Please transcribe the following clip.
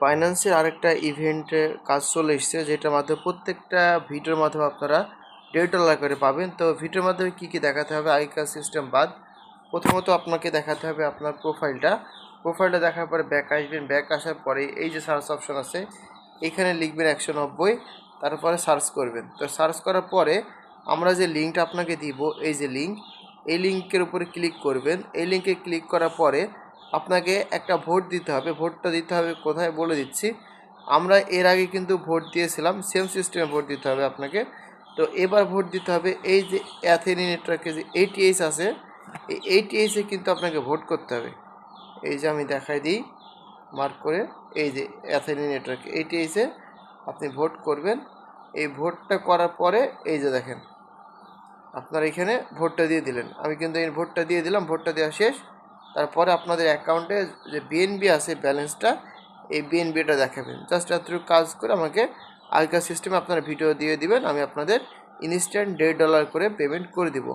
বাইন্যান্সের আরেকটা ইভেন্টের কাজ চলে এসেছে, যেটার মাধ্যমে প্রত্যেকটা ভিডিওর মাধ্যমে আপনারা $1.5 করে পাবেন। তো ভিডিওর মাধ্যমে কী কী দেখাতে হবে আগেকার সিস্টেম বাদ। প্রথমত আপনাকে দেখাতে হবে আপনার প্রোফাইলটা দেখার পরে ব্যাক আসবেন। ব্যাক আসার পরে এই যে সার্চ অপশন আছে, এখানে লিখবেন 190, তারপরে সার্চ করবেন। তো সার্চ করার পরে আমরা যে লিঙ্কটা আপনাকে দিব, এই যে লিঙ্ক, এই লিঙ্কের উপরে ক্লিক করবেন। এই লিঙ্কে ক্লিক করার পরে আপনাকে একটা ভোট দিতে হবে। ভোটটা দিতে হবে কোথায় বলে দিচ্ছি। আমরা এর আগে কিন্তু ভোট দিয়েছিলাম, সেম সিস্টেমে ভোট দিতে হবে আপনাকে। তো এবার ভোট দিতে হবে এই যে অ্যাথেনি নেটওয়ার্কে যে ATH আছে, এই ATH-এ কিন্তু আপনাকে ভোট করতে হবে। এই যে আমি দেখাই দিই মার্ক করে, এই যে অ্যাথেনি নেটওয়ার্ক ATH-এ আপনি ভোট করবেন। এই ভোটটা করার পরে এই যে দেখেন আপনারা এখানে ভোটটা দিয়ে দিলেন। আমি কিন্তু এই ভোটটা দিয়ে দিলাম, ভোটটা দেওয়া শেষ। তারপরে আপনাদের অ্যাকাউন্টে যে বিএনবি আছে ব্যালেন্সটা, এই বিএনবিটা দেখাবেন। জাস্ট এতটুকু কাজ করে আমাকে আগেকার সিস্টেমে আপনারা ভিডিও দিয়ে দিবেন, আমি আপনাদের ইনস্ট্যান্ট $1.5 করে পেমেন্ট করে দিব।